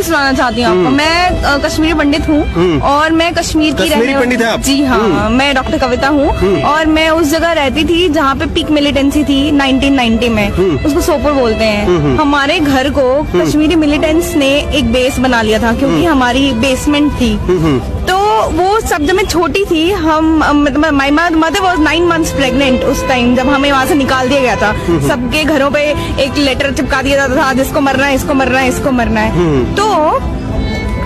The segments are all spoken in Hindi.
स्टोरी सुनाना चाहती हूँ आपको। मैं कश्मीरी पंडित हूँ और मैं कश्मीर की कश्मीरी पंडित है आप? जी हाँ, मैं डॉक्टर कविता हूँ और मैं उस जगह रहती थी जहाँ पे पीक मिलिटेंसी थी 1990 में। उसको सोपोर बोलते हैं। हमारे घर को कश्मीरी मिलिटेंट्स ने एक बेस बना लिया था क्योंकि हमारी बेसमेंट थी। तो वो सब जब मैं छोटी थी, हम my mother was 9 months pregnant उस टाइम जब हमें वहाँ से निकाल दिया गया था। सबके घरों पे एक लेटर चिपका दिया जाता था, जिसको मरना है इसको मरना है इसको मरना है। तो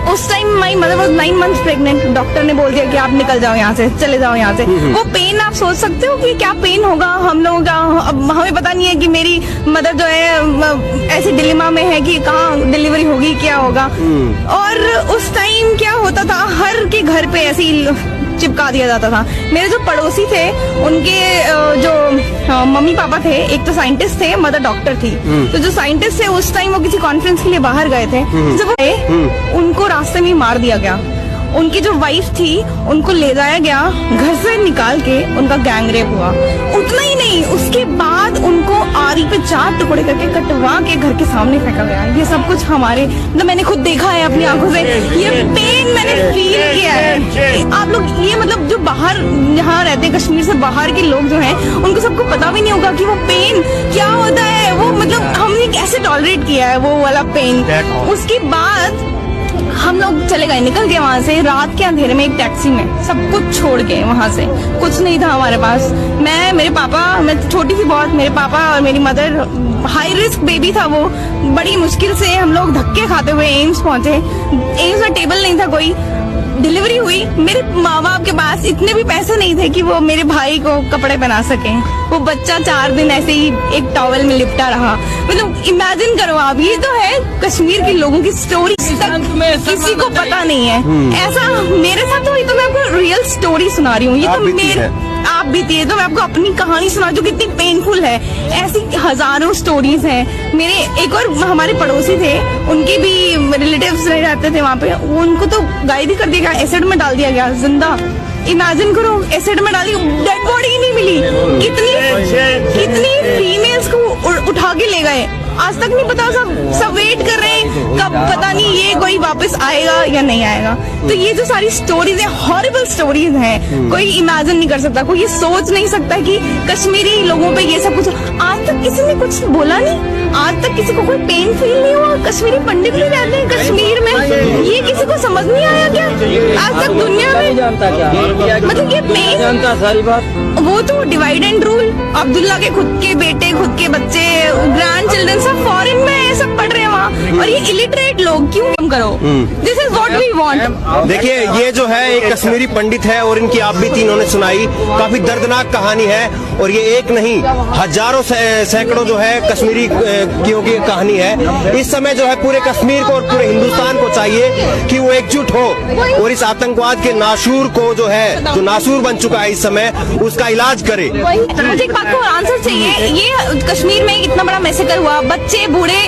उस time my mother was 9 months pregnant. Doctor ने बोल दिया कि आप निकल जाओ यहाँ से, चले जाओ यहाँ से। वो पेन आप सोच सकते हो कि क्या पेन होगा हम लोगों का। अब हमें पता नहीं है कि मेरी मदर जो है ऐसे डिलेमा में है कि कहाँ डिलीवरी होगी, क्या होगा। और उस टाइम क्या होता था, हर के घर पे ऐसे ही चिपका दिया जाता था। मेरे जो पड़ोसी थे उनके जो मम्मी पापा थे, एक तो साइंटिस्ट थे, मदर डॉक्टर थी। तो जो साइंटिस्ट थे उस टाइम वो किसी कॉन्फ्रेंस के लिए बाहर गए थे। जब वो उनको रास्ते में मार दिया गया। उनकी जो वाइफ थी उनको ले जाया गया, घर से निकाल के उनका गैंग रेप हुआ। उतना ही नहीं, उसके बाद उनको आरी पे 4 टुकड़े करके कटवा के घर के सामने फेंका गया। ये सब कुछ हमारे मतलब मैंने खुद देखा है अपनी आंखों से। ये पेन मैंने फील किया है। आप लोग ये मतलब जो बाहर यहाँ रहते हैं, कश्मीर से बाहर के लोग जो हैं, उनको सबको पता भी नहीं होगा कि वो पेन क्या होता है। वो मतलब हमने कैसे टॉलरेट किया है वो वाला पेन। उसके बाद हम लोग चले गए, निकल गए वहाँ से रात के अंधेरे में एक टैक्सी में, सब कुछ छोड़ के वहाँ से। कुछ नहीं था हमारे पास। मेरे पापा, मैं छोटी थी बहुत, मेरे पापा और मेरी मदर, हाई रिस्क बेबी था वो। बड़ी मुश्किल से हम लोग धक्के खाते हुए एम्स पहुँचे। एम्स में टेबल नहीं था कोई। डिलीवरी हुई। मेरे माँ बाप के पास इतने भी पैसे नहीं थे कि वो मेरे भाई को कपड़े पहना सके। वो बच्चा 4 दिन ऐसे ही एक टॉवल में लिपटा रहा। मतलब इमेजिन करो आप, ये तो है कश्मीर के लोगों की स्टोरी, किसी को पता नहीं है। ऐसा मेरे साथ हुई तो मैं आपको रियल स्टोरी सुना रही हूँ। ये तो आप बीती है तो मैं आपको अपनी कहानी सुना जो कितनी पेनफुल है। ऐसी हजारों स्टोरीज हैं। मेरे एक और हमारे पड़ोसी थे, उनके भी रिलेटिव्स रहते थे वहाँ पे। उनको तो गायब ही कर दिया गया, एसिड में डाल दिया गया जिंदा। इमेजिन करो, एसिड में डाली, डेड बॉडी ही नहीं मिली। कितनी फीमेल्स को उठा के ले गए, आज तक नहीं पता। सब वेट कर रहे हैं कब, पता नहीं ये कोई वापस आएगा या नहीं आएगा। तो ये जो सारी स्टोरीज हैं, हॉरिबल स्टोरीज हैं। कोई इमेजिन नहीं कर सकता, कोई ये सोच नहीं सकता कि कश्मीरी लोगों पे ये सब कुछ। आज तक किसी ने कुछ बोला नहीं, आज तक किसी को कोई पेन फील नहीं हुआ। कश्मीरी पंडित भी रहते हैं कश्मीर में, ये किसी को समझ नहीं आया क्या आज तक दुनिया में? मतलब ये पेन, वो तो डिवाइड एंड रूल। अब्दुल्ला के खुद के बेटे, खुद के बच्चे, ग्रैंड चिल्ड्रन सब फॉरेन में सब पढ़ रहे हैं वहाँ। और ये इलिटरेट लोग क्यों कम करो? This is what we want. देखिए, ये जो है एक कश्मीरी पंडित है और इनकी आप बीती इन्होंने सुनाई। काफी दर्दनाक कहानी है और ये एक नहीं, हजारों सैकड़ों जो है कश्मीरी की कहानी है। इस समय जो है पूरे कश्मीर को और पूरे हिंदुस्तान को चाहिए कि वो एकजुट हो और इस आतंकवाद के नासूर को जो है, जो नासूर बन चुका है इस समय, उसका इलाज करे। मुझे एक बात को आंसर चाहिए। ये कश्मीर में इतना बड़ा मैसेकर हुआ, बच्चे, बूढ़े,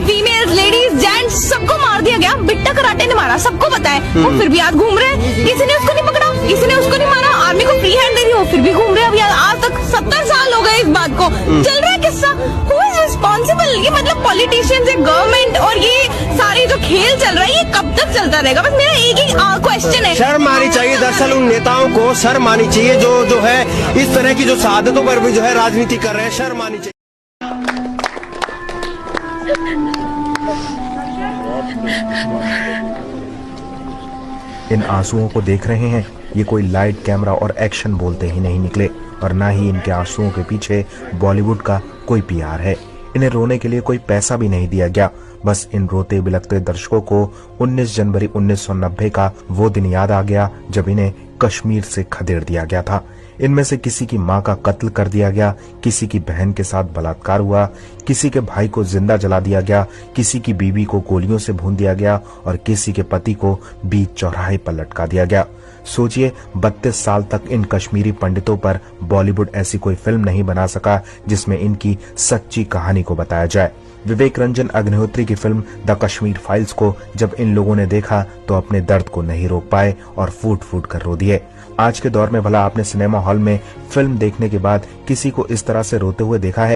फीमेल, लेडीज, जेंट्स, सबको मार दिया गया। बिट्टा कराटे ने मारा, सबको पता है। वो फिर भी आज घूम रहे हैं। किसी ने उसको नहीं पकड़ा, किसी ने उसको नहीं मारा। आर्मी को फ्री हैंड दे दी, वो फिर भी घूम रहे हैं। आज तक 70 साल हो गए इस बात को। चल रहा है किस्सा। Who is responsible? ये मतलब पॉलिटिशियंस है, गवर्नमेंट, और ये सारे जो खेल चल रहा है ये कब तक चलता रहेगा? बस मेरा एक ही क्वेश्चन है। शर्म आनी चाहिए। दरअसल उन नेताओं को शर्म आनी चाहिए जो है इस तरह की जो शहादतों पर भी जो है राजनीति कर रहे हैं। शर्म आनी चाहिए। इन आंसुओं को देख रहे हैं, ये कोई लाइट, कैमरा और एक्शन बोलते ही नहीं निकले और ना ही इनके आंसुओं के पीछे बॉलीवुड का कोई पीआर है। इन्हें रोने के लिए कोई पैसा भी नहीं दिया गया। बस इन रोते बिलखते दर्शकों को 19 जनवरी 1990 का वो दिन याद आ गया जब इन्हें कश्मीर से खदेड़ दिया गया था। इनमें से किसी की मां का कत्ल कर दिया गया, किसी की बहन के साथ बलात्कार हुआ, किसी के भाई को जिंदा जला दिया गया, किसी की बीवी को गोलियों से भून दिया गया और किसी के पति को बीच चौराहे पर लटका दिया गया। सोचिए, 32 साल तक इन कश्मीरी पंडितों पर बॉलीवुड ऐसी कोई फिल्म नहीं बना सका जिसमें इनकी सच्ची कहानी को बताया जाए। विवेक रंजन अग्निहोत्री की फिल्म द कश्मीर फाइल्स को जब इन लोगों ने देखा तो अपने दर्द को नहीं रोक पाए और फूट फूट कर रो दिए। आज के दौर में भला आपने सिनेमा हॉल में फिल्म देखने के बाद किसी को इस तरह से रोते हुए देखा है?